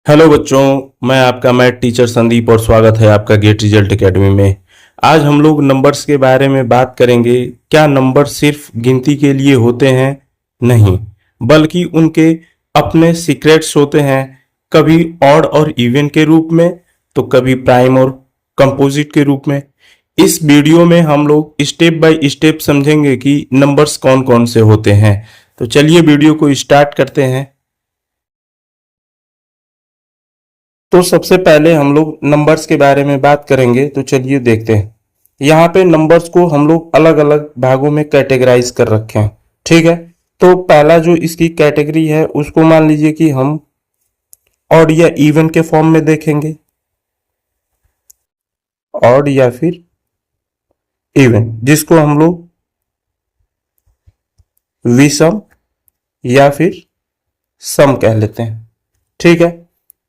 Hello बच्चों, मैं आपका मैथ टीचर संदीप और स्वागत है आपका गेट रिजल्ट एकेडमी में। आज हम लोग नंबर्स के बारे में बात करेंगे। क्या नंबर सिर्फ गिनती के लिए होते हैं? नहीं, बल्कि उनके अपने सीक्रेट्स होते हैं। कभी ऑड और इवन के रूप में, तो कभी प्राइम और कंपोजिट के रूप में। इस वीडियो में हम लोग स्टेप बाय स्टेप समझेंगे कि नंबर्स कौन कौन से होते हैं। तो चलिए वीडियो को स्टार्ट करते हैं। तो सबसे पहले हम लोग नंबर्स के बारे में बात करेंगे, तो चलिए देखते हैं। यहाँ पे नंबर्स को हम लोग अलग अलग भागों में कैटेगराइज कर रखे हैं। ठीक है, तो पहला जो इसकी कैटेगरी है उसको मान लीजिए कि हम ऑड या इवन के फॉर्म में देखेंगे। ऑड या फिर इवन, जिसको हम लोग विषम या फिर सम कह लेते हैं। ठीक है,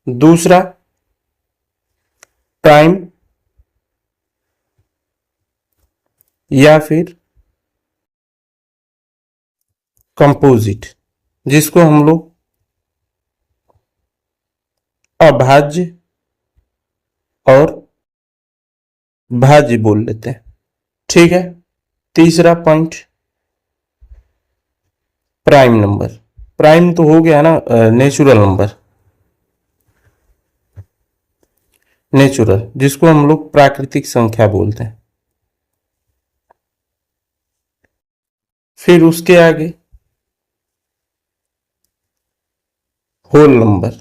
दूसरा प्राइम या फिर कंपोजिट, जिसको हम लोग अभाज्य और भाज्य बोल लेते हैं। ठीक है, तीसरा पॉइंट प्राइम नंबर। प्राइम तो हो गया ना नेचुरल नंबर, नेचुरल जिसको हम लोग प्राकृतिक संख्या बोलते हैं। फिर उसके आगे होल नंबर,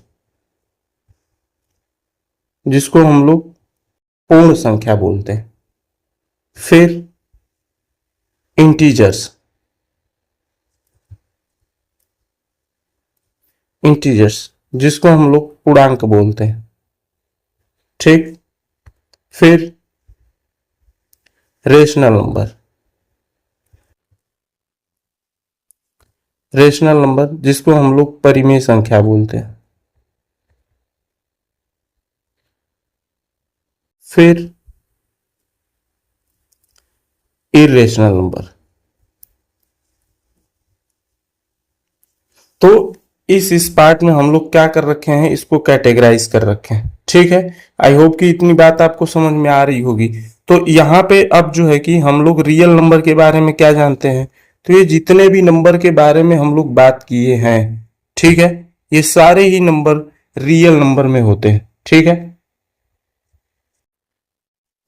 जिसको हम लोग पूर्ण संख्या बोलते हैं। फिर इंटीजर्स, इंटीजर्स जिसको हम लोग पूर्णांक बोलते हैं। ठीक, फिर रेशनल नंबर, रेशनल नंबर जिसको हम लोग परिमेय संख्या बोलते हैं। फिर इरेशनल नंबर। तो इस पार्ट में हम लोग क्या कर रखे हैं, इसको कैटेगराइज कर रखे हैं। ठीक है, आई होप कि इतनी बात आपको समझ में आ रही होगी। तो यहाँ पे अब जो है कि हम लोग रियल नंबर के बारे में क्या जानते हैं, तो ये जितने भी नंबर के बारे में हम लोग बात किए हैं, ठीक है, ये सारे ही नंबर रियल नंबर में होते हैं। ठीक है,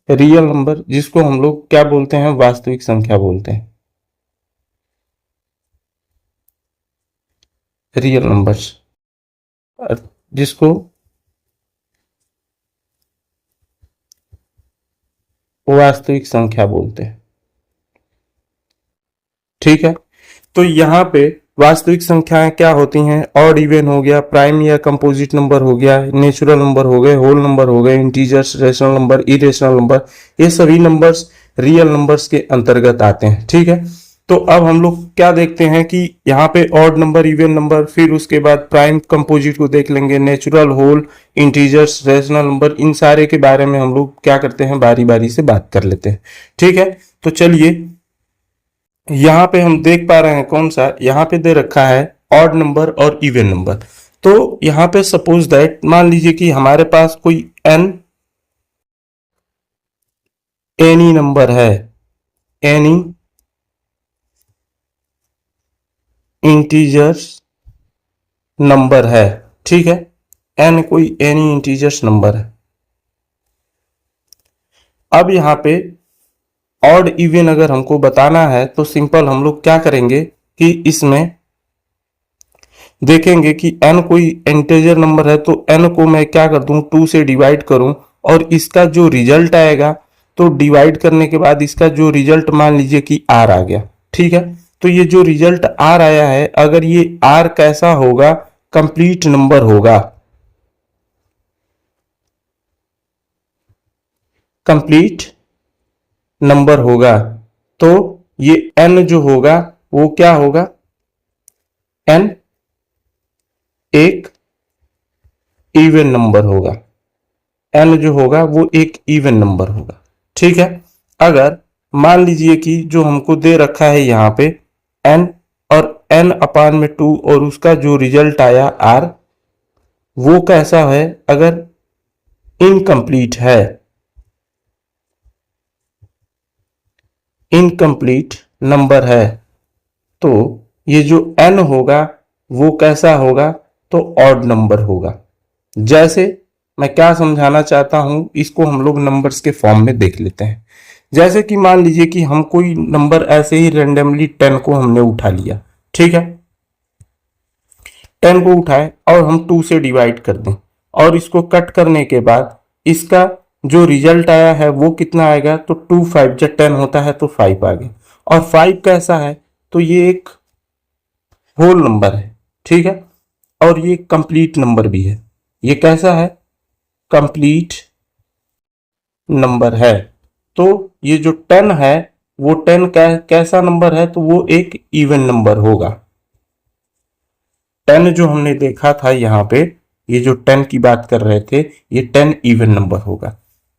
रियल नंबर जिसको हम लोग क्या बोलते हैं, वास्तविक संख्या बोलते हैं। रियल नंबर्स जिसको वास्तविक संख्या बोलते हैं। ठीक है, तो यहाँ पे वास्तविक संख्याएं क्या होती हैं, ऑड इवन हो गया, प्राइम या कंपोजिट नंबर हो गया, नेचुरल नंबर हो गए, होल नंबर हो गए, integers, rational number, irrational number, ये सभी नंबर्स रियल नंबर्स के अंतर्गत आते हैं। ठीक है, तो अब हम लोग क्या देखते हैं कि यहाँ पे ऑड नंबर, इवन नंबर, फिर उसके बाद प्राइम कंपोजिट को देख लेंगे, natural, whole, integers, rational number, इन सारे के बारे में हम लोग क्या करते हैं, बारी बारी से बात कर लेते हैं। ठीक है, तो चलिए यहाँ पे हम देख पा रहे हैं कौन सा, यहाँ पे दे रखा है ऑड नंबर और इवन नंबर। तो यहाँ पे सपोज दैट मान लीजिए कि हमारे पास कोई एनी नंबर है, एनी इंटीजर्स नंबर है। ठीक है, एन कोई एनी इंटीजर्स नंबर है। अब यहाँ पे ऑड इवन अगर हमको बताना है तो सिंपल हम लोग क्या करेंगे कि इसमें देखेंगे कि n कोई इंटीजर नंबर है, तो n को मैं क्या कर दूं, 2 से डिवाइड करूं, और इसका जो रिजल्ट आएगा, तो डिवाइड करने के बाद इसका जो रिजल्ट मान लीजिए कि r आ गया। ठीक है, तो ये जो रिजल्ट r आया है, अगर ये r कैसा होगा, कंप्लीट नंबर होगा, कंप्लीट नंबर होगा, तो ये n जो होगा वो क्या होगा, n एक इवन नंबर होगा, n जो होगा वो एक इवन नंबर होगा। ठीक है, अगर मान लीजिए कि जो हमको दे रखा है यहाँ पे n और n अपान में 2, और उसका जो रिजल्ट आया r, वो कैसा है, अगर इनकम्प्लीट है, इनकम्प्लीट नंबर है, तो ये जो n होगा वो कैसा होगा, तो ऑड नंबर होगा। जैसे मैं क्या समझाना चाहता हूं, इसको हम लोग नंबर्स के फॉर्म में देख लेते हैं। जैसे कि मान लीजिए कि हम कोई नंबर ऐसे ही रेंडमली 10 को हमने उठा लिया, ठीक है, 10 को उठाए और हम 2 से डिवाइड कर दें, और इसको कट करने के बाद इसका जो रिजल्ट आया है वो कितना आएगा, तो 2 5 जब 10 होता है तो 5 आ गया। और 5 कैसा है, तो ये एक होल नंबर है, ठीक है, और ये कंप्लीट नंबर भी है। ये कैसा है, कंप्लीट नंबर है। तो ये जो 10 है वो 10 कैसा नंबर है, तो वो एक इवन नंबर होगा। 10 जो हमने देखा था यहाँ पे, ये जो 10 की बात कर रहे थे, ये 10 इवन नंबर होगा।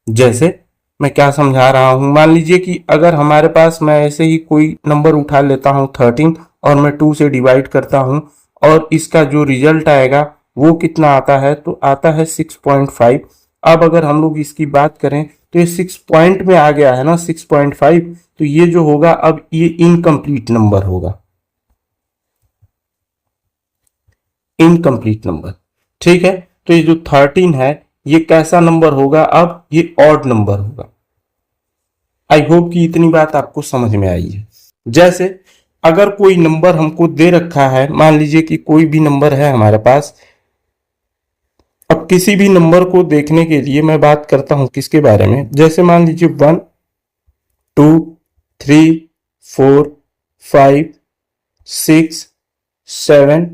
जैसे मैं क्या समझा रहा हूं, मान लीजिए कि अगर हमारे पास, मैं ऐसे ही कोई नंबर उठा लेता हूं 13 और मैं 2 से डिवाइड करता हूं, और इसका जो रिजल्ट आएगा वो कितना आता है, तो आता है 6.5। अब अगर हम लोग इसकी बात करें तो ये 6 पॉइंट में आ गया है ना, 6.5, तो ये जो होगा अब ये इनकम्प्लीट नंबर होगा, इनकम्प्लीट नंबर, ठीक है। तो ये जो 13 है ये कैसा नंबर होगा, अब ये ऑड नंबर होगा। आई होप कि इतनी बात आपको समझ में आई है। जैसे अगर कोई नंबर हमको दे रखा है, मान लीजिए कि कोई भी नंबर है हमारे पास। अब किसी भी नंबर को देखने के लिए मैं बात करता हूं किसके बारे में, जैसे मान लीजिए 1 2 3 4 5 6 7,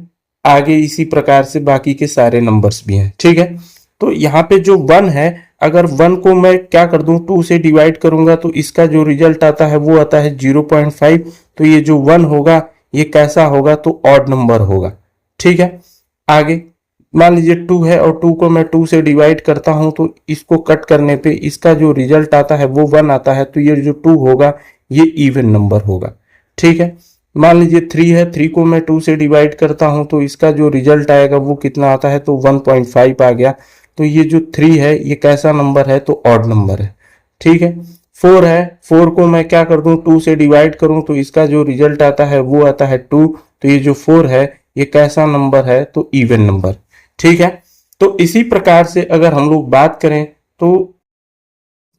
आगे इसी प्रकार से बाकी के सारे नंबर्स भी हैं, ठीक है। तो यहाँ पे जो 1 है, अगर 1 को मैं क्या कर दूं, 2 से डिवाइड करूंगा तो इसका जो रिजल्ट आता है वो आता है 0.5। तो ये जो 1 होगा ये कैसा होगा, तो ऑड नंबर होगा, ठीक है। आगे मान लीजिए 2 है और 2 को मैं 2 से डिवाइड करता हूं, तो इसको कट करने पे इसका जो रिजल्ट आता है वो 1 आता है, तो ये जो 2 होगा ये इवन नंबर होगा, ठीक है। मान लीजिए 3 है, 3 को मैं 2 से डिवाइड करता हूं तो इसका जो रिजल्ट आएगा वो कितना आता है, तो 1.5 आ गया। तो ये जो 3 है ये कैसा नंबर है, तो ऑड नंबर है, ठीक है। 4 है, 4 को मैं क्या कर दूं, 2 से डिवाइड करूं तो इसका जो रिजल्ट आता है वो आता है 2। तो ये जो 4 है ये कैसा नंबर है, तो इवन नंबर, ठीक है। तो इसी प्रकार से अगर हम लोग बात करें तो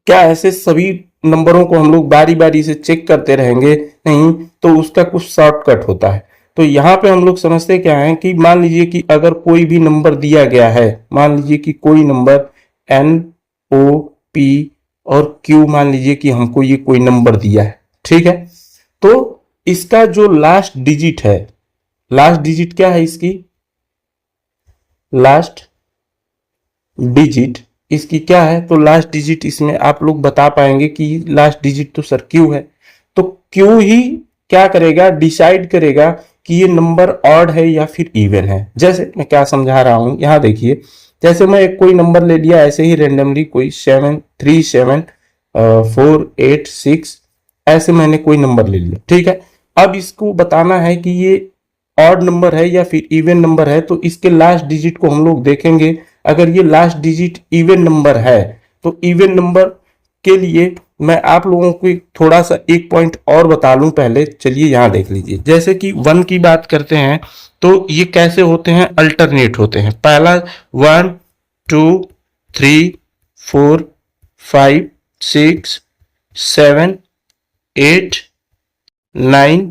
क्या ऐसे सभी नंबरों को हम लोग बारी बारी से चेक करते रहेंगे, नहीं, तो उसका कुछ शॉर्टकट होता है। तो यहाँ पे हम लोग समझते क्या है कि मान लीजिए कि अगर कोई भी नंबर दिया गया है, मान लीजिए कि कोई नंबर N O P और Q, मान लीजिए कि हमको ये कोई नंबर दिया है, ठीक है। तो इसका जो लास्ट डिजिट है, लास्ट डिजिट क्या है इसकी, लास्ट डिजिट इसकी क्या है, तो लास्ट डिजिट इसमें आप लोग बता पाएंगे कि लास्ट डिजिट तो सर क्यू है। तो क्यू ही क्या करेगा, डिसाइड करेगा कि ये नंबर ऑड है या फिर इवन है। जैसे मैं क्या समझा रहा हूं, यहां देखिए, जैसे मैं एक कोई नंबर ले लिया ऐसे ही रेंडमली, कोई 7 3 7 4 8 6, ऐसे मैंने कोई नंबर ले लिया, ठीक है। अब इसको बताना है कि ये ऑड नंबर है या फिर इवन नंबर है, तो इसके लास्ट डिजिट को हम लोग देखेंगे। अगर ये लास्ट डिजिट इवन नंबर है, तो इवन नंबर के लिए मैं आप लोगों को थोड़ा सा एक पॉइंट और बता लूं पहले, चलिए यहां देख लीजिए। जैसे कि 1 की बात करते हैं तो ये कैसे होते हैं, अल्टरनेट होते हैं। पहला 1 2 3 4 5 6 7 8 9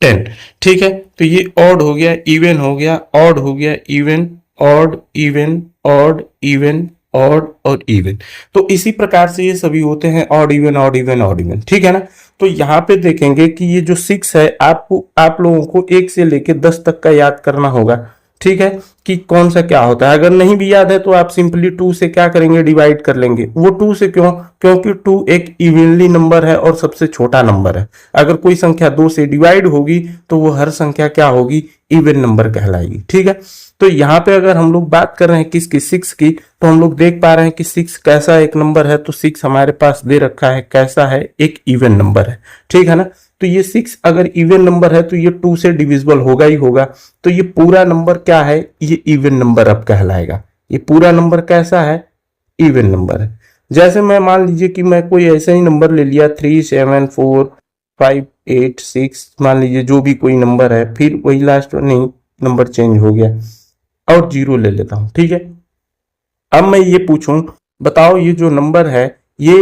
10, ठीक है। तो ये ऑड हो गया, इवन हो गया, ऑड हो गया, even, odd, even, odd, even, odd और इवन। तो इसी प्रकार से ये सभी होते हैं, odd even odd even odd even, ठीक है ना। तो यहाँ पे देखेंगे कि ये जो 6 है, आपको आप लोगों को 1 से लेके 10 तक का याद करना होगा, ठीक है, कि कौन सा क्या होता है। अगर नहीं भी याद है तो आप सिंपली 2 से क्या करेंगे, डिवाइड कर लेंगे। वो 2 से क्यों, क्योंकि 2 एक इवनली नंबर है और सबसे छोटा नंबर है। अगर कोई संख्या 2 से डिवाइड होगी तो वो हर संख्या क्या होगी, इवन नंबर कहलाएगी, ठीक है। तो यहाँ पे अगर हम लोग बात कर रहे हैं किसकी, 6 की, तो हम लोग देख पा रहे हैं कि 6 कैसा एक नंबर है, तो 6 हमारे पास दे रखा है कैसा है, एक इवन नंबर है, ठीक है ना। तो ये 6 अगर इवन नंबर है तो ये 2 से डिविजिबल होगा ही होगा। तो ये पूरा नंबर क्या है, ये इवन नंबर अब कहलाएगा। ये पूरा नंबर कैसा है, इवन नंबर है। जैसे मैं मान लीजिए कि मैं कोई ऐसा ही नंबर ले लिया 3 7 4 5 8 6, मान लीजिए जो भी कोई नंबर है, फिर वही लास्ट में नहीं नंबर चेंज हो गया और 0 ले लेता हूं, ठीक है। अब मैं ये पूछूं, बताओ ये जो नंबर है ये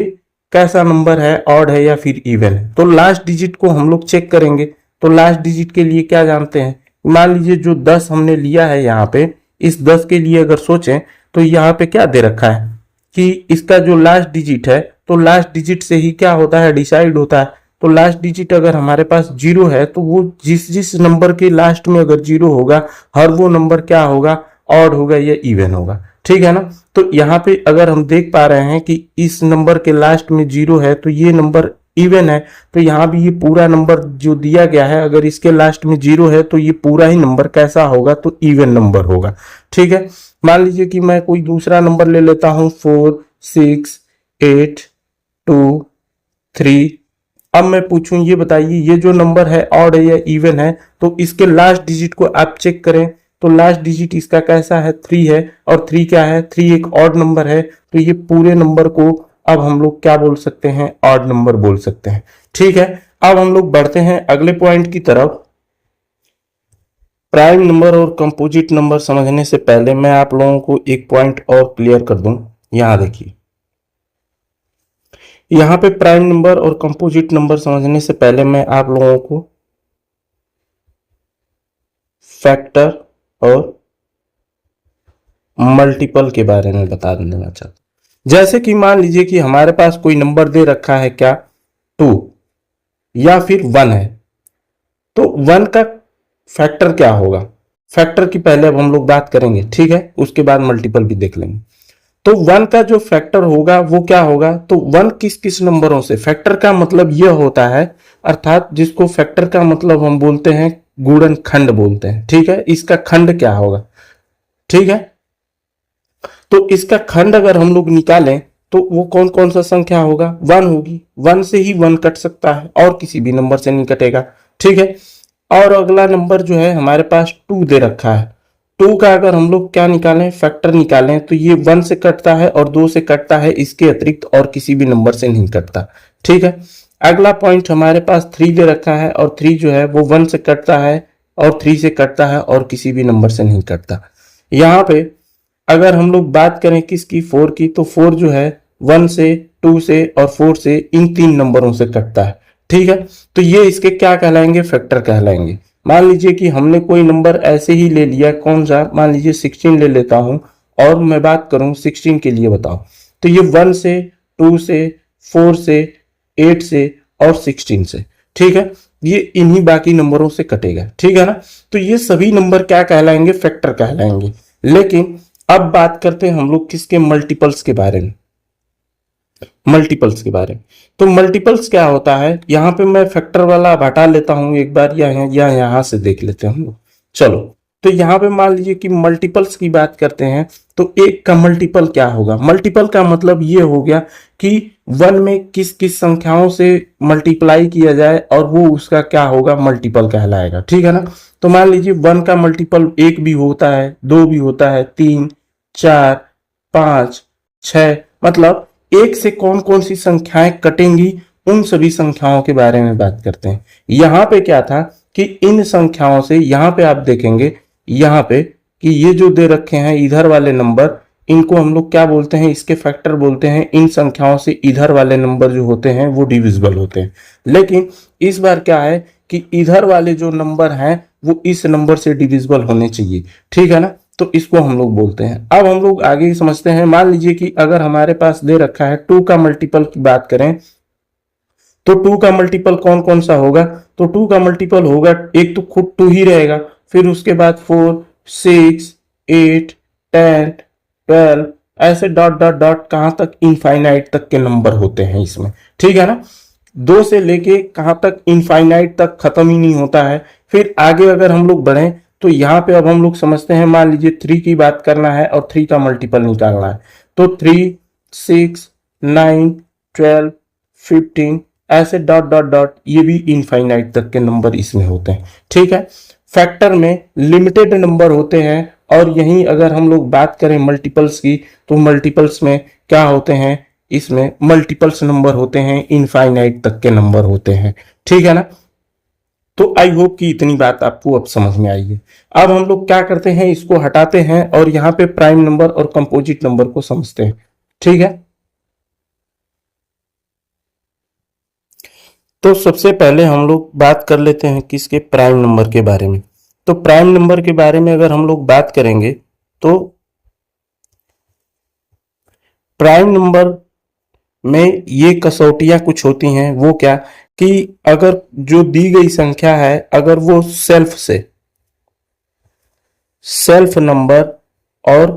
कैसा नंबर है, ऑड है या फिर इवन है। तो लास्ट डिजिट को हम लोग चेक करेंगे। तो लास्ट डिजिट के लिए क्या जानते हैं, मान लीजिए जो 10 हमने लिया है यहाँ पे, इस 10 के लिए अगर सोचें तो यहाँ पे क्या दे रखा है कि इसका जो लास्ट डिजिट है, तो लास्ट डिजिट से ही क्या होता है, डिसाइड होता है। तो लास्ट डिजिट अगर हमारे पास 0 है तो वो जिस जिस नंबर के लास्ट में अगर 0 होगा, हर वो नंबर क्या होगा, ऑड होगा या इवन होगा, ठीक है ना। तो यहाँ पे अगर हम देख पा रहे हैं कि इस नंबर के लास्ट में 0 है तो ये नंबर इवन है। तो यहाँ भी ये पूरा नंबर जो दिया गया है, अगर इसके लास्ट में 0 है तो ये पूरा ही नंबर कैसा होगा, तो इवन नंबर होगा, ठीक है। मान लीजिए कि मैं कोई दूसरा नंबर ले लेता हूं 4 6 8 2 3। अब मैं पूछूं, ये बताइए ये जो नंबर है ऑड है या इवन है। तो इसके लास्ट डिजिट को आप चेक करें तो लास्ट डिजिट इसका कैसा है, 3 है। और 3 क्या है, 3 एक ऑड नंबर है। तो ये पूरे नंबर को अब हम लोग क्या बोल सकते हैं, ऑड नंबर बोल सकते हैं, ठीक है। अब हम लोग बढ़ते हैं अगले पॉइंट की तरफ। प्राइम नंबर और कंपोजिट नंबर समझने से पहले मैं आप लोगों को एक पॉइंट और क्लियर कर दूं। यहां देखिए, यहां पे प्राइम नंबर और कंपोजिट नंबर समझने से पहले मैं आप लोगों को फैक्टर और मल्टीपल के बारे में बता देना चाहता हूं। जैसे कि मान लीजिए कि हमारे पास कोई नंबर दे रखा है क्या, 2 या फिर 1 है। तो 1 का फैक्टर क्या होगा, फैक्टर की पहले अब हम लोग बात करेंगे, ठीक है। उसके बाद मल्टीपल भी देख लेंगे। तो 1 का जो फैक्टर होगा वो क्या होगा, तो 1 किस किस नंबरों से, फैक्टर का मतलब यह होता है, अर्थात जिसको फैक्टर का मतलब हम बोलते हैं गुणन खंड बोलते हैं, ठीक है। इसका खंड क्या होगा, ठीक है। तो इसका खंड अगर हम लोग निकालें तो वो कौन कौन सा संख्या होगा, 1 होगी। 1 से ही 1 कट सकता है और किसी भी नंबर से नहीं कटेगा, ठीक है। और अगला नंबर जो है हमारे पास 2 दे रखा है। 2 का अगर हम लोग क्या निकालें, फैक्टर निकालें, तो ये 1 से कटता है और 2 से कटता है, इसके अतिरिक्त और किसी भी नंबर से नहीं कटता, ठीक है। अगला पॉइंट हमारे पास 3 दे रखा है और 3 जो है वो 1 से कटता है और 3 से कटता है और किसी भी नंबर से नहीं कटता। यहाँ पे अगर हम लोग बात करें किसकी, 4 की, तो 4 जो है 1 से, 2 से और 4 से, इन 3 नंबरों से कटता है, ठीक है। तो ये इसके क्या कहलाएंगे, फैक्टर कहलाएंगे। मान लीजिए कि हमने कोई नंबर ऐसे ही ले लिया, कौन सा, मान लीजिए 16 ले लेता हूं और मैं बात करूं 16 के लिए, बताओ। तो ये 1 से, 2 से, 4 से, 8 से और 16 से, ठीक है। ये इन्हीं बाकी नंबरों से कटेगा, ठीक है ना। तो ये सभी नंबर क्या कहलाएंगे, फैक्टर कहलाएंगे। लेकिन अब बात करते हैं हम लोग किसके, मल्टीपल्स के बारे में। मल्टीपल्स के बारे में, तो मल्टीपल्स क्या होता है, यहां पे मैं फैक्टर वाला अब हटा लेता हूं एक बार, या यहां से देख लेते हैं हम लोग। चलो, तो यहां पे मान लीजिए कि मल्टीपल्स की बात करते हैं तो एक का मल्टीपल क्या होगा, मल्टीपल का मतलब ये हो गया कि 1 में किस किस संख्याओं से मल्टीप्लाई किया जाए और वो उसका क्या होगा, मल्टीपल कहलाएगा, ठीक है ना। तो मान लीजिए 1 का मल्टीपल 1 भी होता है, 2 भी होता है, 3 4 5 6, मतलब 1 से कौन कौन सी संख्याएं कटेंगी, उन सभी संख्याओं के बारे में बात करते हैं। यहां पे क्या था कि इन संख्याओं से, यहां पे आप देखेंगे यहां पे कि ये जो दे रखे हैं इधर वाले नंबर, इनको हम लोग क्या बोलते हैं, इसके फैक्टर बोलते हैं। इन संख्याओं से इधर वाले नंबर जो होते हैं वो डिविजिबल होते हैं। लेकिन इस बार क्या है कि इधर वाले जो नंबर हैं वो इस नंबर से डिविजिबल होने चाहिए, ठीक है ना। तो इसको हम लोग बोलते हैं। अब हम लोग आगे समझते हैं। मान लीजिए कि अगर हमारे पास दे रखा है 2 का मल्टीपल की बात करें तो 2 का मल्टीपल कौन कौन सा होगा, तो 2 का मल्टीपल होगा, एक तो खुद 2 ही रहेगा, फिर उसके बाद 4 6 8 10 12, ऐसे डॉट डॉट डॉट कहां तक, इनफाइनाइट तक के नंबर होते हैं इसमें, ठीक है ना। 2 से लेके कहां तक, इनफाइनाइट तक खत्म ही नहीं होता है। फिर आगे अगर हम लोग बढ़े तो यहाँ पे अब हम लोग समझते हैं, मान लीजिए 3 की बात करना है और 3 का मल्टीपल निकालना है। तो 3 6 9 12 15 ऐसे डॉट डॉट डॉट, ये भी इनफाइनाइट तक के नंबर इसमें होते हैं। ठीक है, फैक्टर में लिमिटेड नंबर होते हैं, और यहीं अगर हम लोग बात करें मल्टीपल्स की, तो मल्टीपल्स में क्या होते हैं, इसमें मल्टीपल्स नंबर होते हैं, इनफाइनाइट तक के नंबर होते हैं। ठीक है ना। तो आई होप कि इतनी बात आपको अब समझ में आई है। अब हम लोग क्या करते हैं, इसको हटाते हैं और यहाँ पे प्राइम नंबर और कंपोजिट नंबर को समझते हैं। ठीक है, तो सबसे पहले हम लोग बात कर लेते हैं किसके, प्राइम नंबर के बारे में। तो प्राइम नंबर के बारे में अगर हम लोग बात करेंगे, तो प्राइम नंबर में ये कसौटियां कुछ होती हैं। वो क्या, कि अगर जो दी गई संख्या है, अगर वो सेल्फ नंबर और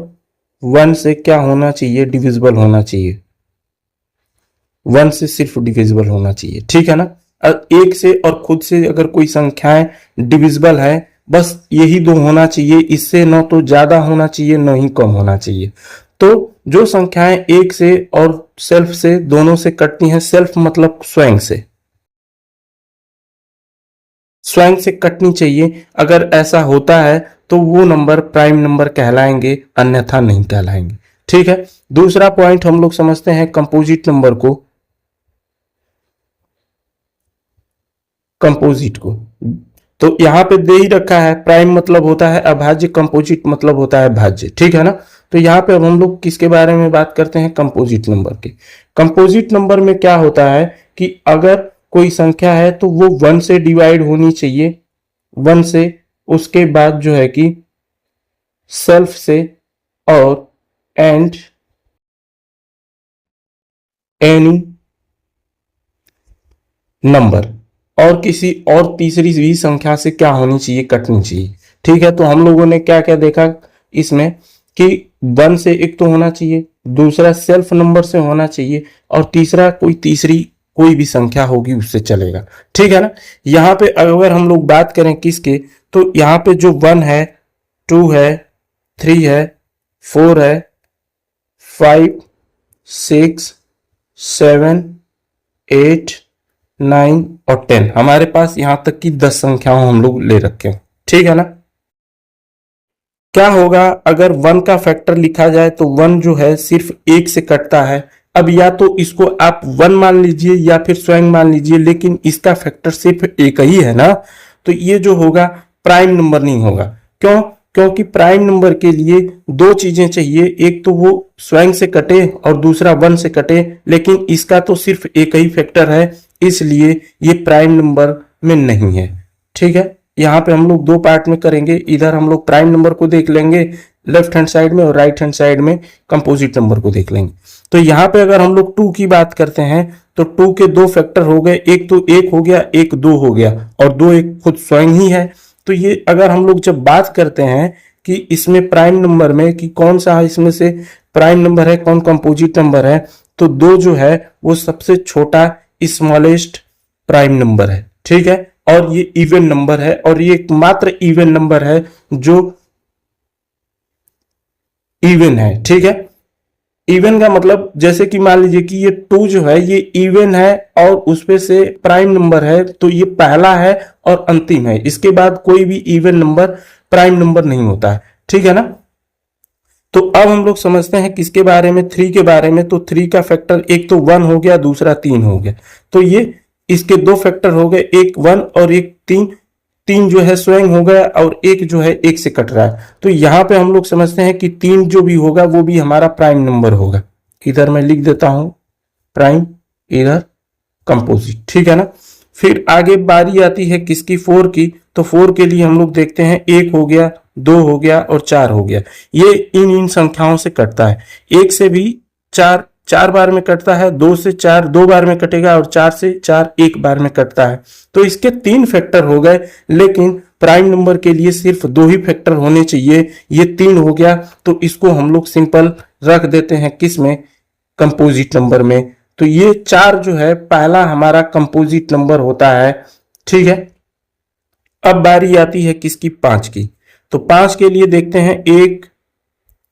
वन से क्या होना चाहिए, डिविजिबल होना चाहिए। वन से सिर्फ डिविजिबल होना चाहिए। ठीक है ना। एक से और खुद से अगर कोई संख्याएं डिविजिबल है, बस यही दो होना चाहिए, इससे न तो ज्यादा होना चाहिए न ही कम होना चाहिए। तो जो संख्याएं एक से और सेल्फ से दोनों से कटती हैं, सेल्फ मतलब स्वयं से कटनी चाहिए। अगर ऐसा होता है तो वो नंबर प्राइम नंबर कहलाएंगे, अन्यथा नहीं कहलाएंगे। ठीक है, दूसरा पॉइंट हम लोग समझते हैं कंपोजिट नंबर को। कंपोजिट को तो यहां पे दे ही रखा है, प्राइम मतलब होता है अभाज्य, कंपोजिट मतलब होता है भाज्य। ठीक है ना। तो यहां पे अब हम लोग किसके बारे में बात करते हैं, कंपोजिट नंबर के। कंपोजिट नंबर में क्या होता है कि अगर कोई संख्या है तो वो वन से डिवाइड होनी चाहिए, वन से, उसके बाद जो है कि सेल्फ से, और एंड एनी नंबर, और किसी और तीसरी भी संख्या से क्या होनी चाहिए, कटनी चाहिए। ठीक है, तो हम लोगों ने क्या क्या देखा इसमें, कि वन से एक तो होना चाहिए, दूसरा सेल्फ नंबर से होना चाहिए, और तीसरा कोई तीसरी कोई भी संख्या होगी उससे चलेगा। ठीक है ना। यहाँ पे अगर हम लोग बात करें किसके, तो यहाँ पे जो वन है, टू है, थ्री है, फोर है, फाइव, सिक्स, सेवन, एट, 9 और 10, हमारे पास यहां तक की 10 संख्याओं हम लोग ले रखे हैं। ठीक है ना। क्या होगा अगर वन का फैक्टर लिखा जाए, तो वन जो है सिर्फ एक से कटता है। अब या तो इसको आप वन मान लीजिए या फिर स्वयं मान लीजिए, लेकिन इसका फैक्टर सिर्फ एक ही है ना, तो ये जो होगा प्राइम नंबर नहीं होगा। क्यों, क्योंकि प्राइम नंबर के लिए दो चीजें चाहिए, एक तो वो स्वयं से कटे और दूसरा वन से कटे, लेकिन इसका तो सिर्फ एक ही फैक्टर है, इसलिए ये प्राइम नंबर में नहीं है। ठीक है, यहाँ पे हम लोग दो पार्ट में करेंगे, इधर हम लोग प्राइम नंबर को देख लेंगे लेफ्ट हैंड साइड में, और राइट हैंड साइड में कंपोजिट नंबर को देख लेंगे। तो यहाँ पे अगर हम लोग टू की बात करते हैं, तो टू के दो फैक्टर हो गए, एक तो एक हो गया, एक दो हो गया, और दो एक खुद स्वयं ही है। तो ये अगर हम लोग जब बात करते हैं कि इसमें प्राइम नंबर में कि कौन सा इसमें से प्राइम नंबर है, कौन कंपोजिट नंबर है, तो दो जो है वो सबसे छोटा स्मॉलेस्ट प्राइम नंबर है। ठीक है, और ये इवन नंबर है, और ये एकमात्र इवन नंबर है जो इवन है। ठीक है, इवन का मतलब जैसे कि मान लीजिए कि ये टू जो है ये इवन है, और उसपे से प्राइम नंबर है, तो ये पहला है और अंतिम है, इसके बाद कोई भी इवन नंबर प्राइम नंबर नहीं होता है। ठीक है ना। तो अब हम लोग समझते हैं किसके बारे में, थ्री के बारे में। तो थ्री का फैक्टर एक तो वन हो गया, दूसरा तीन हो गया, तो ये इसके दो फैक्टर हो गए, एक वन और एक तीन। तीन जो है स्वयं हो गया, और एक जो है एक से कट रहा है। तो यहां पे हम लोग समझते हैं कि तीन जो भी होगा वो भी हमारा प्राइम नंबर होगा। इधर मैं लिख देता हूं प्राइम, इधर कंपोजिट। ठीक है ना। फिर आगे बारी आती है किसकी, फोर की। तो फोर के लिए हम लोग देखते हैं, एक हो गया, दो हो गया और चार हो गया। ये इन संख्याओं से कटता है। एक से भी चार चार बार में कटता है, दो से चार दो बार में कटेगा, और चार से चार एक बार में कटता है। तो इसके तीन फैक्टर हो गए, लेकिन प्राइम नंबर के लिए सिर्फ दो ही फैक्टर होने चाहिए। ये तीन हो गया, तो इसको हम लोग सिंपल रख देते हैं किस में, कंपोजिट नंबर में। तो ये चार जो है पहला हमारा कंपोजिट नंबर होता है। ठीक है, अब बारी आती है किसकी, पांच की। तो पांच के लिए देखते हैं, एक,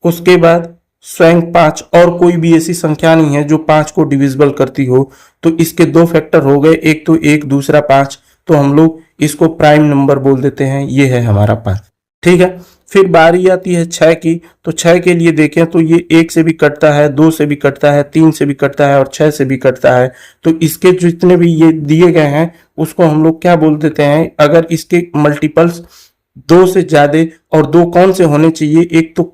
उसके बाद स्वयं 5 और कोई भी ऐसी संख्या नहीं है जो 5 को डिविजिबल करती हो। तो इसके दो फैक्टर हो गए, एक तो 1, दूसरा 5। तो हम लोग इसको प्राइम नंबर बोल देते हैं, ये है हमारा 5। ठीक है। फिर बारी आती है 6 की। तो 6 के लिए देखें तो ये 1 से भी कटता है, 2 से भी कटता है, 3 से भी कटता है और 6 से भी कटता है। तो इसके जितने भी ये दिए गए हैं उसको हम लोग क्या बोल देते हैं, अगर इसके मल्टीपल्स 2 से ज्यादा, और 2 कौन से होने चाहिए, एक तो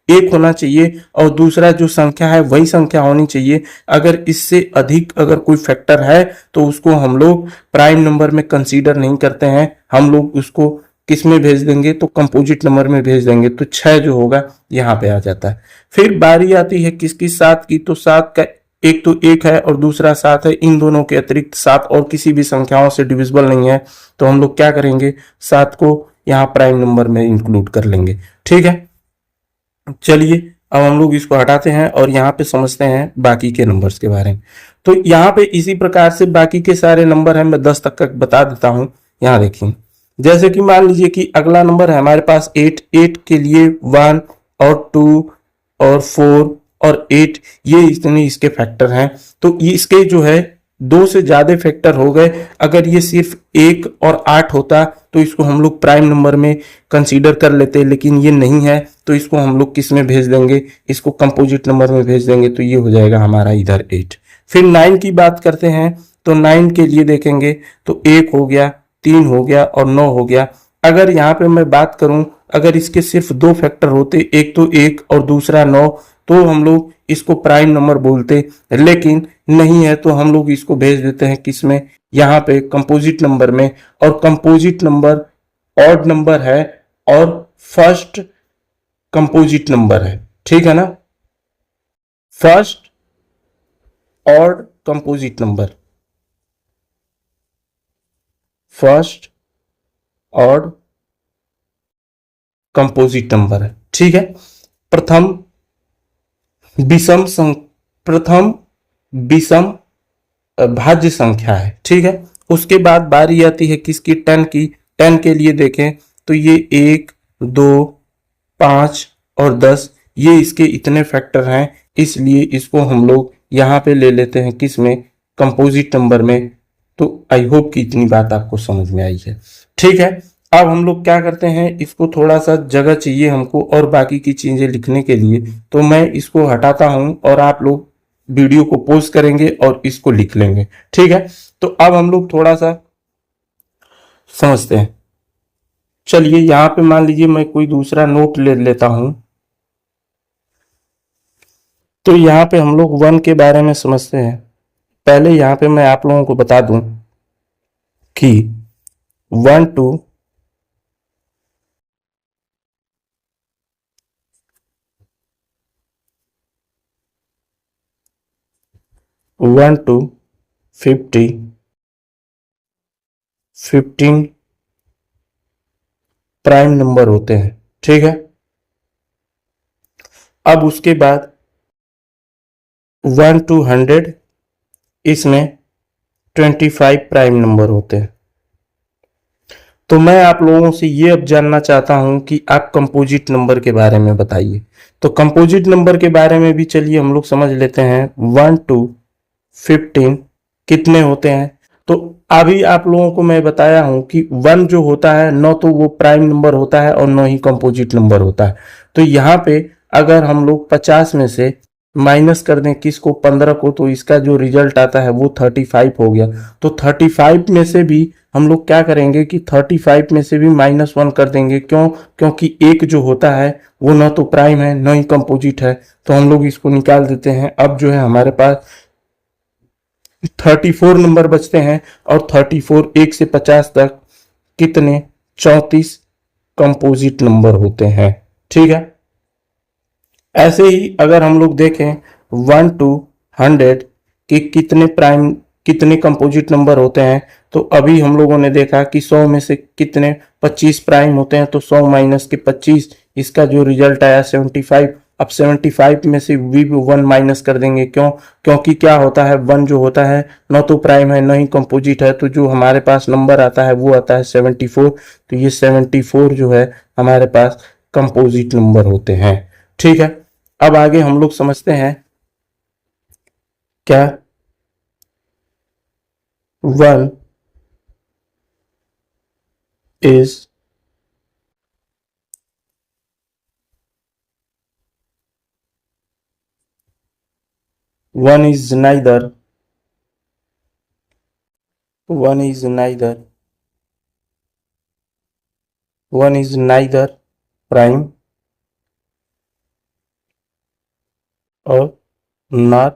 1 होना चाहिए और दूसरा जो संख्या है वही संख्या होनी चाहिए। अगर इससे अधिक अगर कोई फैक्टर है तो उसको हम लोग प्राइम नंबर में कंसीडर नहीं करते हैं, हम लोग उसको किस में भेज देंगे, तो कंपोजिट नंबर में भेज देंगे। तो 6 जो होगा यहाँ पे आ जाता है। फिर बारी आती है किसकी, 7 की। तो 7 का एक तो 1 है और दूसरा 7 है, इन दोनों के अतिरिक्त 7 और किसी भी संख्याओं से डिविजिबल नहीं है। तो हम लोग क्या करेंगे, 7 को यहाँ प्राइम नंबर में इंक्लूड कर लेंगे। ठीक है। चलिए अब हम लोग इसको हटाते हैं और यहाँ पे समझते हैं बाकी के नंबर्स के बारे में। तो यहाँ पे इसी प्रकार से बाकी के सारे नंबर हैं, मैं 10 तक का बता देता हूँ। यहाँ देखिए, जैसे कि मान लीजिए कि अगला नंबर है हमारे पास 8। 8 के लिए 1 और 2 और 4 और 8, ये इतने इसके फैक्टर हैं। तो ये इसके जो है 2 से ज्यादा फैक्टर हो गए। अगर ये सिर्फ 1 और 8 होता तो इसको हम लोग प्राइम नंबर में कंसीडर कर लेते, लेकिन ये नहीं है। तो इसको हम लोग किस में भेज देंगे, इसको कंपोजिट नंबर में भेज देंगे। तो ये हो जाएगा हमारा इधर 8। फिर 9 की बात करते हैं। तो 9 के लिए देखेंगे तो 1 हो गया, 3 हो गया और 9 हो गया। अगर यहाँ पे मैं बात करूं, अगर इसके सिर्फ 2 फैक्टर होते, एक तो 1 और दूसरा 9, तो हम लोग इसको प्राइम नंबर बोलते, लेकिन नहीं है। तो हम लोग इसको भेज देते हैं किसमें, यहाँ पे कंपोजिट नंबर में। और कंपोजिट नंबर ऑड नंबर है और फर्स्ट कंपोजिट नंबर है। ठीक है ना, first odd composite number, first odd composite number है। ठीक है। प्रथम प्रथम विषम भाज्य संख्या है। ठीक है। उसके बाद बारी आती है किसकी, 10 की। 10 के लिए देखें तो ये 1, 2, 5 और 10, ये इसके इतने फैक्टर हैं, इसलिए इसको हम लोग यहाँ पे ले लेते हैं किस में, कंपोजिट नंबर में। तो आई होप कि इतनी बात आपको समझ में आई है। ठीक है। अब हम लोग क्या करते हैं, इसको थोड़ा सा जगह चाहिए हमको और बाकी की चीजें लिखने के लिए। तो मैं इसको हटाता हूं और आप लोग वीडियो को पॉज करेंगे और इसको लिख लेंगे। ठीक है। तो अब हम लोग थोड़ा सा समझते हैं। चलिए यहाँ पे मान लीजिए मैं कोई दूसरा नोट ले लेता हूं। तो यहाँ पे हम लोग 1 के बारे में समझते हैं। पहले यहाँ पे मैं आप लोगों को बता दूं कि 1 to 1 to 50, 15 प्राइम नंबर होते हैं। ठीक है। अब उसके बाद 1 to 100, इसमें 25 प्राइम नंबर होते हैं। तो मैं आप लोगों से ये अब जानना चाहता हूं कि आप कंपोजिट नंबर के बारे में बताइए। तो कंपोजिट नंबर के बारे में भी चलिए हम लोग समझ लेते हैं। 1 to 15 कितने होते हैं। तो अभी आप लोगों को मैं बताया हूं कि 1 जो होता है, न तो वो प्राइम नंबर होता है और न ही कंपोजिट नंबर होता है। तो यहाँ पे अगर हम लोग 50 में से माइनस कर दें किसको, 15 को, तो इसका जो रिजल्ट आता है वो 35 हो गया। तो 35 में से भी हम लोग क्या करेंगे कि 35 में से भी -1 कर देंगे। क्यों? क्योंकि एक जो होता है वो न तो प्राइम है न ही कंपोजिट है। तो हम लोग इसको निकाल देते हैं। अब जो है हमारे पास 34 नंबर बचते हैं और 34 1 से 50 तक कितने, 34 कंपोजिट नंबर होते हैं। ठीक है। ऐसे ही अगर हम लोग देखें 1 to 100 कि कितने कंपोजिट नंबर होते हैं, तो अभी हम लोगों ने देखा कि 100 में से कितने 25 प्राइम होते हैं। तो 100 माइनस के 25, इसका जो रिजल्ट आया 75। अब 75 में से भी 1 माइनस कर देंगे। क्यों? क्योंकि क्या होता है, 1 जो होता है न तो प्राइम है न ही कंपोजिट है। तो जो हमारे पास नंबर आता है वो आता है 74। तो ये 74 जो है हमारे पास कंपोजिट नंबर होते हैं। ठीक है। अब आगे हम लोग समझते हैं क्या 1 is 1 is neither 1 is neither 1 is neither prime और नॉट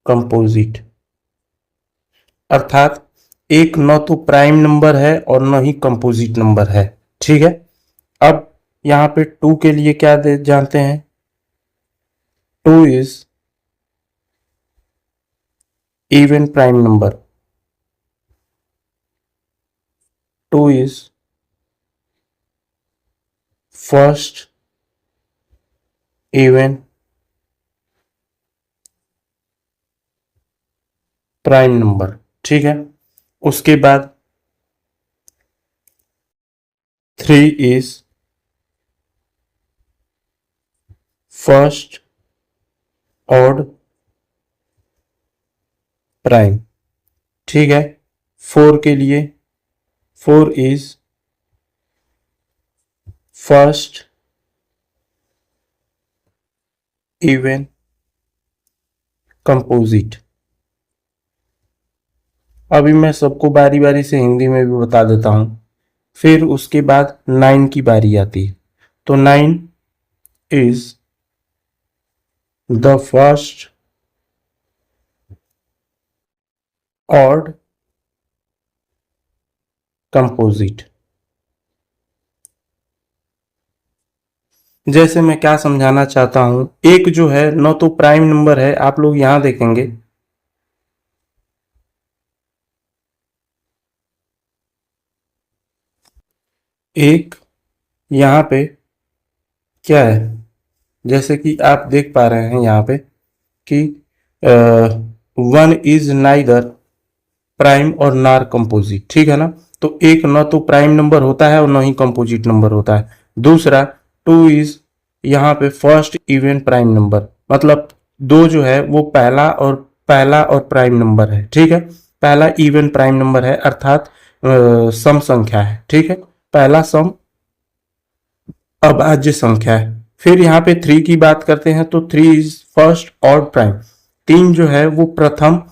कंपोजिट। अर्थात एक न तो प्राइम नंबर है और न ही कंपोजिट नंबर है। ठीक है, अब यहां पे 2 के लिए क्या जानते हैं, 2 is even prime number, 2 is first even prime number. ठीक है, उसके बाद 3 इज फर्स्ट ऑड प्राइम। ठीक है, 4 के लिए 4 इज फर्स्ट इवन कंपोजिट। अभी मैं सबको बारी बारी से हिंदी में भी बता देता हूं। फिर उसके बाद 9 की बारी आती है, तो 9 is the first odd composite. जैसे मैं क्या समझाना चाहता हूं, एक जो है न तो प्राइम नंबर है, आप लोग यहां देखेंगे एक यहां पे क्या है, जैसे कि आप देख पा रहे हैं यहां पे कि 1 इज नाइदर प्राइम और नार कंपोजिट। ठीक है ना, तो एक न तो प्राइम नंबर होता है और न ही कंपोजिट नंबर होता है। दूसरा 2 इज यहाँ पे फर्स्ट इवन प्राइम नंबर, मतलब 2 जो है वो पहला और प्राइम नंबर है। ठीक है, पहला इवन प्राइम नंबर है, अर्थात सम संख्या है। ठीक है, पहला सम अभाज्य संख्या है। फिर यहाँ पे 3 की बात करते हैं तो 3 इज फर्स्ट ऑड प्राइम, 3 जो है वो प्रथम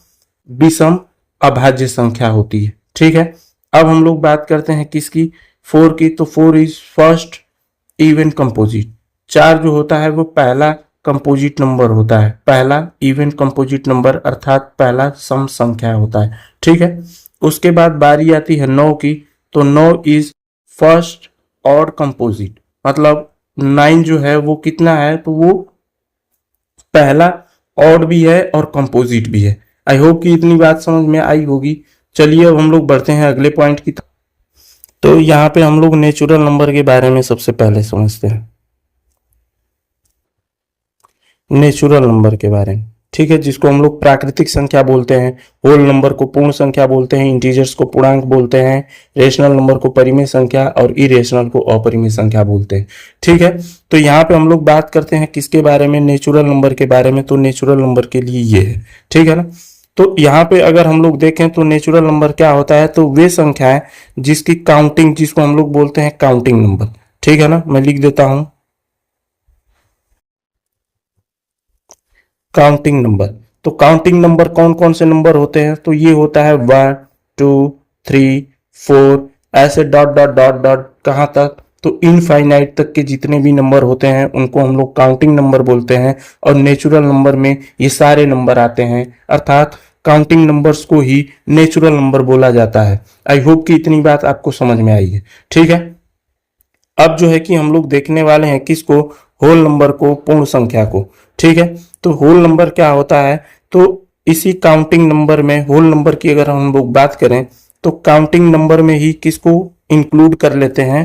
विषम अभाज्य संख्या होती है। ठीक है, अब हम लोग बात करते हैं किसकी, 4 की, तो 4 इज फर्स्ट इवन कंपोजिट। 4 जो होता है वो पहला कंपोजिट नंबर होता है, पहला इवन कंपोजिट नंबर अर्थात पहला सम संख्या होता है। ठीक है, उसके बाद बारी आती है 9 की, तो 9 इज फर्स्ट ऑड कंपोजिट, मतलब 9 जो है वो कितना है, तो वो पहला ऑड भी है और कंपोजिट भी है। आई होप कि इतनी बात समझ में आई होगी। चलिए अब हम लोग बढ़ते हैं अगले पॉइंट की तरफ। तो यहाँ पे हम लोग नेचुरल नंबर के बारे में सबसे पहले समझते हैं, नेचुरल नंबर के बारे में। ठीक है, जिसको हम लोग प्राकृतिक संख्या बोलते हैं, होल नंबर को पूर्ण संख्या बोलते हैं, इंटीजर्स को पूर्णांक बोलते हैं, रेशनल नंबर को परिमेय संख्या और इरेशनल को अपरिमेय संख्या बोलते हैं। ठीक है, तो यहाँ पे हम लोग बात करते हैं किसके बारे में, नेचुरल नंबर के बारे में। तो नेचुरल नंबर के लिए ये है। ठीक है ना, तो यहाँ पे अगर हम लोग देखें तो नेचुरल नंबर क्या होता है, तो वे संख्याएं जिसकी काउंटिंग, जिसको हम लोग बोलते हैं काउंटिंग नंबर। ठीक है ना, मैं लिख देता हूं काउंटिंग नंबर। तो काउंटिंग नंबर कौन कौन से नंबर होते हैं, तो ये होता है 1 2 3 4, ऐसे डॉट डॉट डॉट डॉट कहां तक, तो इनफाइनाइट तक के जितने भी नंबर होते हैं उनको हम लोग काउंटिंग नंबर बोलते हैं। और नेचुरल नंबर में ये सारे नंबर आते हैं, अर्थात काउंटिंग नंबर्स को ही नेचुरल नंबर बोला जाता है। आई होप कि इतनी बात आपको समझ में आई है। ठीक है, अब जो है कि हम लोग देखने वाले हैं किसको, होल नंबर को, पूर्ण संख्या को। ठीक है, तो होल नंबर क्या होता है, तो इसी काउंटिंग नंबर में होल नंबर की अगर हम लोग बात करें तो काउंटिंग नंबर में ही किसको इंक्लूड कर लेते हैं,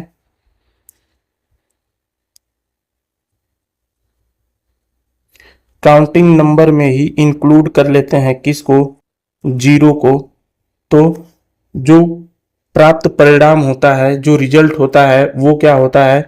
काउंटिंग नंबर में ही इंक्लूड कर लेते हैं किसको, जीरो को। तो जो प्राप्त परिणाम होता है, जो रिजल्ट होता है वो क्या होता है,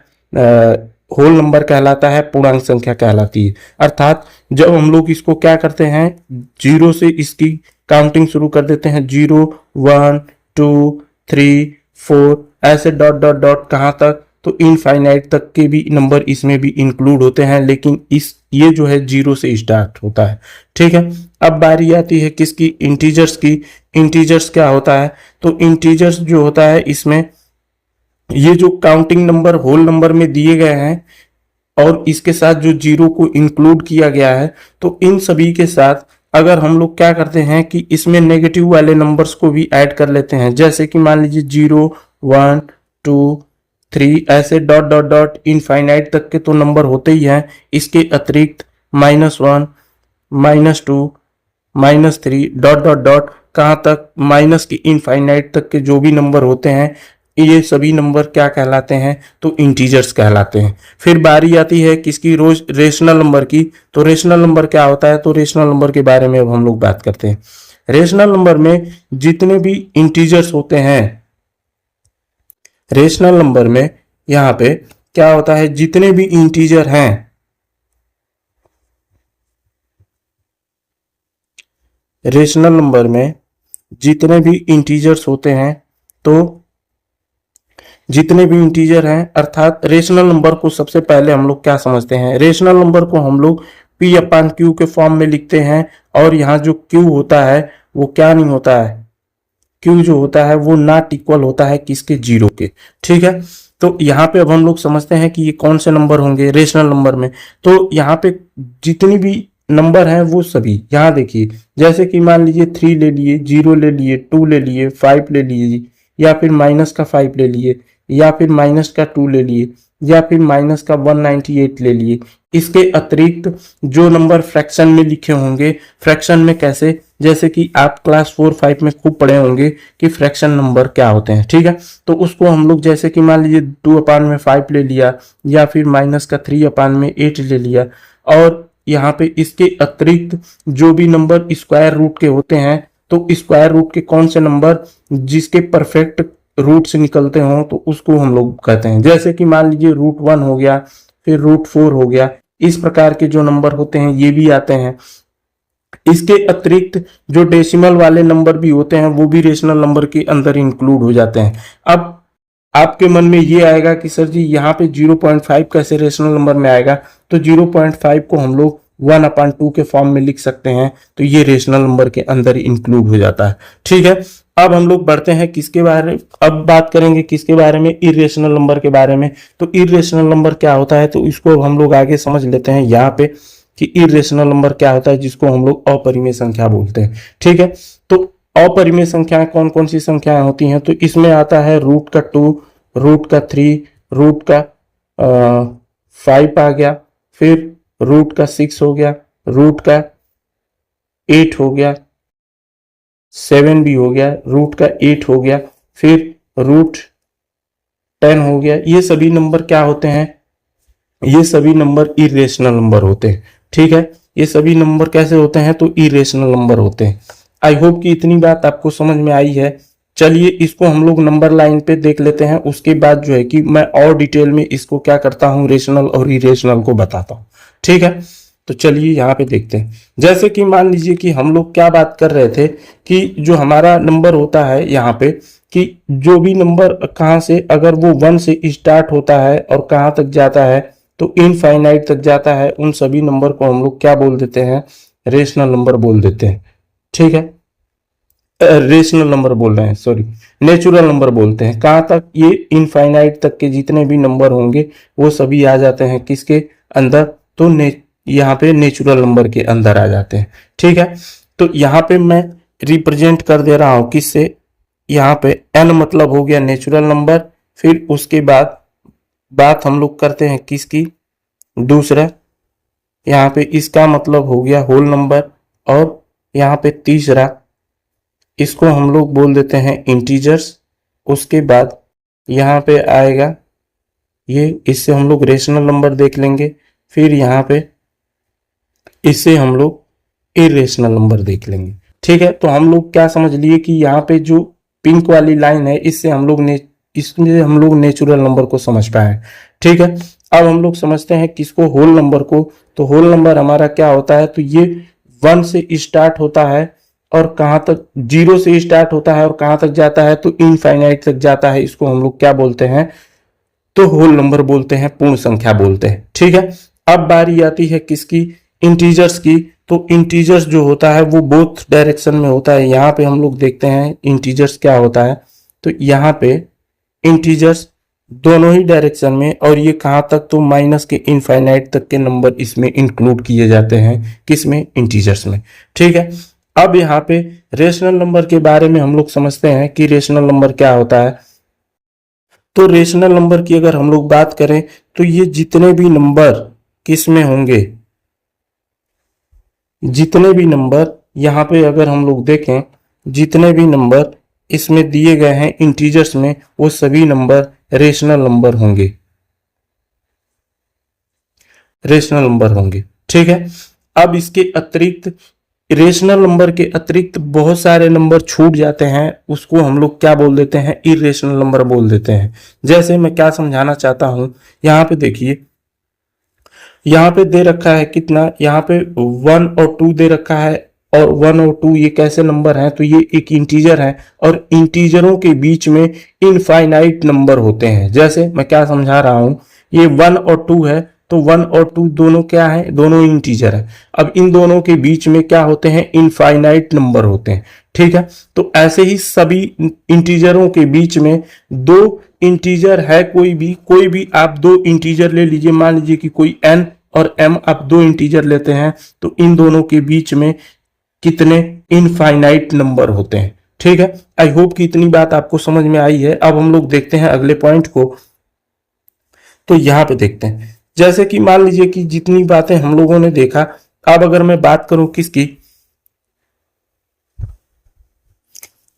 होल नंबर कहलाता है, पूर्णांक संख्या कहलाती है। अर्थात जब हम लोग इसको क्या करते हैं, जीरो से इसकी काउंटिंग शुरू कर देते हैं, 0 1 2 3 4 ऐसे डॉट डॉट डॉट कहाँ तक, तो इनफाइनाइट तक के भी नंबर इसमें भी इंक्लूड होते हैं, लेकिन ये जो है जीरो से स्टार्ट होता है। ठीक है, अब बारी आती है किसकी, इंटीजर्स की। इंटीजर्स क्या होता है, तो इंटीजर्स जो होता है इसमें ये जो काउंटिंग नंबर होल नंबर में दिए गए हैं और इसके साथ जो जीरो को इंक्लूड किया गया है, तो इन सभी के साथ अगर हम लोग क्या करते हैं कि इसमें नेगेटिव वाले नंबर्स को भी ऐड कर लेते हैं, जैसे कि मान लीजिए 0 1 2 3 ऐसे डॉट डॉट डॉट इनफाइनाइट तक के तो नंबर होते ही हैं। इसके अतिरिक्त -1 -2 -3 डॉट डॉट डॉट कहाँ तक, माइनस की इनफाइनाइट तक के जो भी नंबर होते हैं, ये सभी नंबर क्या कहलाते हैं, तो इंटीजर्स कहलाते हैं। फिर बारी आती है किसकी, रोज रेशनल नंबर की। तो रेशनल नंबर क्या होता है, तो रेशनल नंबर के बारे में अब हम लोग बात करते हैं। रेशनल नंबर में जितने भी इंटीजर्स होते हैं, रेशनल नंबर में यहां पे क्या होता है, जितने भी इंटीजर हैं, रेशनल नंबर में जितने भी इंटीजर्स होते हैं, तो जितने भी इंटीजर हैं, अर्थात रेशनल नंबर को सबसे पहले हम लोग क्या समझते हैं, रेशनल नंबर को हम लोग पी अपान क्यू के फॉर्म में लिखते हैं। और यहाँ जो क्यू होता है वो क्या नहीं होता है, क्यू जो होता है वो नॉट इक्वल होता है किसके, जीरो के। ठीक है, तो यहाँ पे अब हम लोग समझते हैं कि ये कौन से नंबर होंगे रेशनल नंबर में। तो यहाँ पे जितनी भी नंबर हैं वो सभी यहाँ देखिए, जैसे कि मान लीजिए 3 ले लिए, 0 ले लिए, 2 ले लिए, 5 ले लिए, या फिर माइनस का 5 ले लिए, या फिर माइनस का 2 ले लिए, या फिर माइनस का 198 ले लिए। इसके अतिरिक्त जो नंबर फ्रैक्शन में लिखे होंगे, फ्रैक्शन में कैसे, जैसे कि आप क्लास 4-5 में खूब पढ़े होंगे कि फ्रैक्शन नंबर क्या होते हैं। ठीक है, तो उसको हम लोग जैसे कि मान लीजिए 2 अपान में 5 ले लिया, या फिर माइनस का 3 अपान में 8 ले लिया। और यहाँ पे इसके अतिरिक्त जो भी नंबर स्क्वायर रूट के होते हैं, तो स्क्वायर रूट के कौन से नंबर जिसके परफेक्ट रूट से निकलते हों, तो उसको हम लोग कहते हैं। जैसे कि मान लीजिए √1 हो गया, फिर √4 हो गया, इस प्रकार के जो नंबर होते हैं ये भी आते हैं। इसके अतिरिक्त जो डेसिमल वाले नंबर भी होते हैं वो भी रेशनल नंबर के अंदर इंक्लूड हो जाते हैं। अब आपके मन में ये आएगा कि सर जी यहाँ पे 0.5 कैसे रेशनल नंबर में आएगा, तो 0.5 को हम लोग 1/2 के फॉर्म में लिख सकते हैं, तो ये रेशनल नंबर के अंदर इंक्लूड हो जाता है। ठीक है, अब हम लोग बढ़ते हैं किसके बारे, अब बात करेंगे किसके बारे में, इरेशनल नंबर के बारे में। तो इरेशनल नंबर क्या होता है, तो इसको हम लोग आगे समझ लेते हैं यहाँ पे कि इरेशनल नंबर क्या होता है, जिसको हम लोग अपरिमेय संख्या बोलते हैं। ठीक है, तो अपरिमेय संख्याएं कौन कौन सी संख्याएं होती हैं, तो इसमें आता है √2, √3, √5 आ गया, फिर √6 हो गया, √8 हो गया, 7 भी हो गया, √8 हो गया, फिर √10 हो गया। ये सभी नंबर क्या होते हैं, ये सभी नंबर इरेशनल नंबर होते हैं। ठीक है, ये सभी नंबर कैसे होते हैं, तो इरेशनल नंबर होते हैं। आई होप कि इतनी बात आपको समझ में आई है। चलिए इसको हम लोग नंबर लाइन पे देख लेते हैं, उसके बाद जो है कि मैं और डिटेल में इसको क्या करता हूं, रेशनल और इरेशनल को बताता हूं। ठीक है, तो चलिए यहाँ पे देखते हैं। जैसे कि मान लीजिए कि हम लोग क्या बात कर रहे थे कि जो हमारा नंबर होता है यहाँ पे, कि जो भी नंबर कहाँ से अगर वो 1 से स्टार्ट होता है और कहाँ तक जाता है, तो इनफाइनाइट तक जाता है, उन सभी नंबर को हम लोग क्या बोल देते हैं, रेशनल नंबर बोल देते हैं। ठीक है, रेशनल नंबर बोल रहे हैं, सॉरी, नेचुरल नंबर बोलते हैं। कहाँ तक, ये इनफाइनाइट तक के जितने भी नंबर होंगे वो सभी आ जाते हैं किसके अंदर, तो यहाँ पे नेचुरल नंबर के अंदर आ जाते हैं। ठीक है, तो यहाँ पे मैं रिप्रेजेंट कर दे रहा हूं किससे, यहाँ पे n मतलब हो गया नेचुरल नंबर। फिर उसके बाद बात हम लोग करते हैं किसकी, दूसरा, यहाँ पे इसका मतलब हो गया होल नंबर। और यहाँ पे तीसरा, इसको हम लोग बोल देते हैं इंटीजर्स। उसके बाद यहाँ पे आएगा ये, इससे हम लोग रेशनल नंबर देख लेंगे। फिर यहाँ पे इससे हम लोग इरेशनल नंबर देख लेंगे। ठीक है, तो हम लोग क्या समझ लिए कि यहाँ पे जो पिंक वाली लाइन है, इससे हम लोग नेचुरल नंबर को समझ पाए। ठीक है, अब हम लोग समझते हैं किसको, होल नंबर को। तो होल नंबर हमारा क्या होता है, तो ये 1 से स्टार्ट होता है और कहाँ तक, 0 से स्टार्ट होता है और कहाँ तक जाता है, तो इनफाइनाइट तक जाता है। इसको हम लोग क्या बोलते हैं, तो होल नंबर बोलते हैं, पूर्ण संख्या बोलते हैं। ठीक है, अब बारी आती है किसकी, इंटीजर्स की। तो इंटीजर्स जो होता है वो बोथ डायरेक्शन में होता है। यहाँ पे हम लोग देखते हैं इंटीजर्स क्या होता है। तो यहाँ पे इंटीजर्स दोनों ही डायरेक्शन में, और ये कहाँ तक, तो माइनस के इनफाइनाइट तक के नंबर इसमें इंक्लूड किए जाते हैं, किसमें, इंटीजर्स में। ठीक है, अब यहाँ पे रेशनल नंबर के बारे में हम लोग समझते हैं कि रेशनल नंबर क्या होता है। तो रेशनल नंबर की अगर हम लोग बात करें तो ये जितने भी नंबर किस में होंगे, जितने भी नंबर यहाँ पे अगर हम लोग देखें, जितने भी नंबर इसमें दिए गए हैं इंटीजर्स में, वो सभी नंबर रेशनल नंबर होंगे, रेशनल नंबर होंगे। ठीक है, अब इसके अतिरिक्त, रेशनल नंबर के अतिरिक्त बहुत सारे नंबर छूट जाते हैं, उसको हम लोग क्या बोल देते हैं, इरेशनल नंबर बोल देते हैं। जैसे मैं क्या समझाना चाहता हूं, यहाँ पे देखिए, यहाँ पे दे रखा है कितना, यहाँ पे 1 और 2 दे रखा है, और 1 और 2 ये कैसे नंबर हैं, तो ये एक इंटीजर है, और इंटीजरों के बीच में इनफाइनाइट नंबर होते हैं। जैसे मैं क्या समझा रहा हूं, ये 1 और 2 है, तो 1 और 2 दोनों क्या है, दोनों इंटीजर है। अब इन दोनों के बीच में क्या होते हैं, इनफाइनाइट नंबर होते हैं। ठीक है, तो ऐसे ही सभी इंटीजरों के बीच में दो इंटीजर है, कोई भी आप दो इंटीजर ले लीजिए, मान लीजिए कि कोई n और m, आप दो इंटीजर लेते हैं, तो इन दोनों के बीच में कितने इनफाइनाइट नंबर होते हैं। ठीक है, आई होप कि इतनी बात आपको समझ में आई है। अब हम लोग देखते हैं अगले पॉइंट को। तो यहां पे देखते हैं, जैसे कि मान लीजिए कि जितनी बातें हम लोगों ने देखा, अब अगर मैं बात करूं किसकी,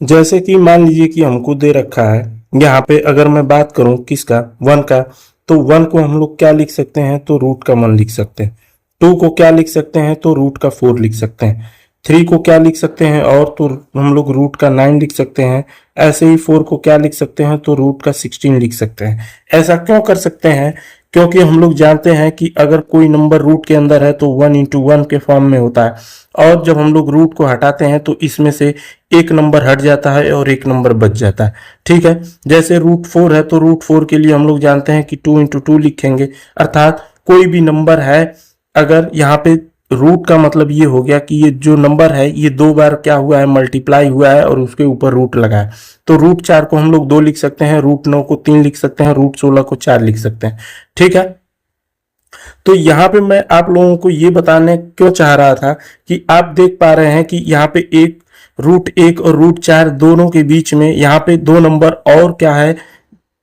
जैसे कि मान लीजिए कि हमको दे रखा है यहाँ पे, अगर मैं बात करूं किसका, 1 का, तो 1 को हम लोग क्या लिख सकते हैं, तो रूट का 1 लिख सकते हैं। 2 को क्या लिख सकते हैं, तो रूट का 4 लिख सकते हैं। 3 को क्या लिख सकते हैं, और तो हम लोग रूट का 9 लिख सकते हैं। ऐसे ही 4 को क्या लिख सकते हैं, तो रूट का 16 लिख सकते हैं। ऐसा क्यों कर सकते हैं, क्योंकि हम लोग जानते हैं कि अगर कोई नंबर रूट के अंदर है तो 1 इंटू 1 के फॉर्म में होता है, और जब हम लोग रूट को हटाते हैं तो इसमें से एक नंबर हट जाता है और एक नंबर बच जाता है। ठीक है, जैसे रूट 4 है, तो रूट 4 के लिए हम लोग जानते हैं कि 2 इंटू 2 लिखेंगे, अर्थात कोई भी नंबर है, अगर यहाँ पे रूट का मतलब ये हो गया कि ये जो नंबर है ये 2 बार क्या हुआ है, मल्टीप्लाई हुआ है, और उसके ऊपर रूट लगा है। तो रूट 4 को हम लोग 2 लिख सकते हैं, रूट 9 को 3 लिख सकते हैं, रूट 16 को 4 लिख सकते हैं। ठीक है, तो यहाँ पे मैं आप लोगों को ये बताने क्यों चाह रहा था कि आप देख पा रहे हैं कि यहाँ पे एक रूट 1 और रूट 4 दोनों के बीच में यहाँ पे दो नंबर और क्या है,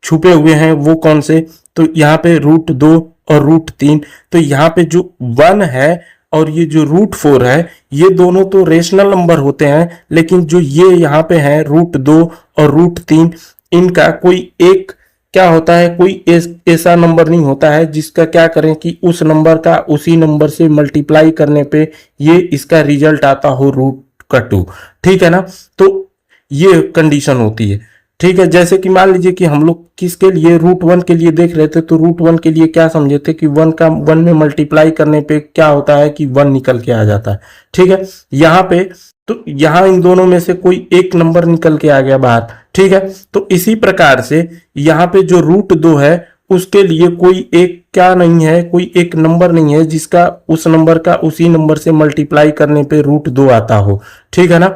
छुपे हुए हैं, वो कौन से, तो यहाँ पे रूट 2 और रूट 3। तो यहाँ पे जो 1 है और ये जो रूट 4 है, ये दोनों तो रेशनल नंबर होते हैं, लेकिन जो ये यहाँ पे है रूट 2 और रूट 3, इनका कोई एक क्या होता है, कोई ऐसा नंबर नहीं होता है जिसका क्या करें कि उस नंबर का उसी नंबर से मल्टीप्लाई करने पे ये इसका रिजल्ट आता हो रूट का 2। ठीक है ना, तो ये कंडीशन होती है। ठीक है, जैसे कि मान लीजिए कि हम लोग किसके लिए, रूट 1 के लिए देख रहे थे, तो रूट 1 के लिए क्या समझे थे कि 1 का 1 में मल्टीप्लाई करने पे क्या होता है कि 1 निकल के आ जाता है। ठीक है, यहाँ पे तो यहाँ इन दोनों में से कोई एक नंबर निकल के आ गया बाहर। ठीक है, तो इसी प्रकार से यहाँ पे जो रूट 2 है उसके लिए कोई एक क्या नहीं है, कोई एक नंबर नहीं है जिसका उस नंबर का उसी नंबर से मल्टीप्लाई करने पे रूट 2 आता हो। ठीक है ना,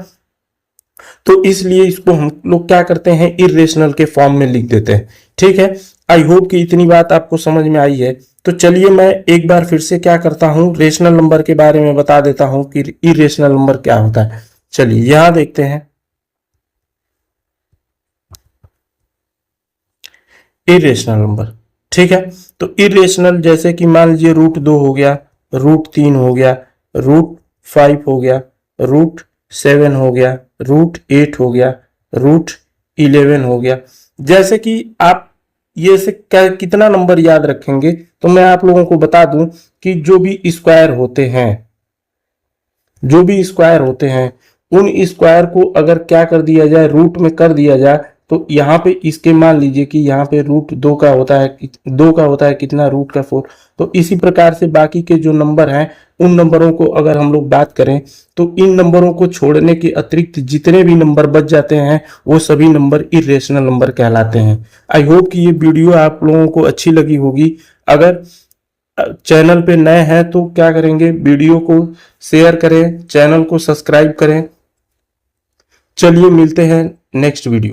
तो इसलिए इसको हम लोग क्या करते हैं, इरेशनल के फॉर्म में लिख देते हैं। ठीक है, आई होप कि इतनी बात आपको समझ में आई है। तो चलिए मैं एक बार फिर से क्या करता हूं, रेशनल नंबर के बारे में बता देता हूं कि इरेशनल नंबर क्या होता है। चलिए यहां देखते हैं इरेशनल नंबर। ठीक है, तो इरेशनल जैसे कि मान लीजिए रूट 2 हो गया, रूट 3 हो गया, रूट 5 हो गया, रूट 7 हो गया, रूट 8 हो गया, रूट 11 हो गया। जैसे कि आप ये से क्या कितना नंबर याद रखेंगे, तो मैं आप लोगों को बता दूं कि जो भी स्क्वायर होते हैं, जो भी स्क्वायर होते हैं, उन स्क्वायर को अगर क्या कर दिया जाए, रूट में कर दिया जाए, तो यहाँ पे इसके मान लीजिए कि यहाँ पे रूट 2 का होता है, 2 का होता है कितना, रूट का 4। तो इसी प्रकार से बाकी के जो नंबर हैं उन नंबरों को अगर हम लोग बात करें तो इन नंबरों को छोड़ने के अतिरिक्त जितने भी नंबर बच जाते हैं वो सभी नंबर इरेशनल नंबर कहलाते हैं। आई होप कि ये वीडियो आप लोगों को अच्छी लगी होगी। अगर चैनल पे नए हैं तो क्या करेंगे, वीडियो को शेयर करें, चैनल को सब्सक्राइब करें। चलिए मिलते हैं नेक्स्ट वीडियो।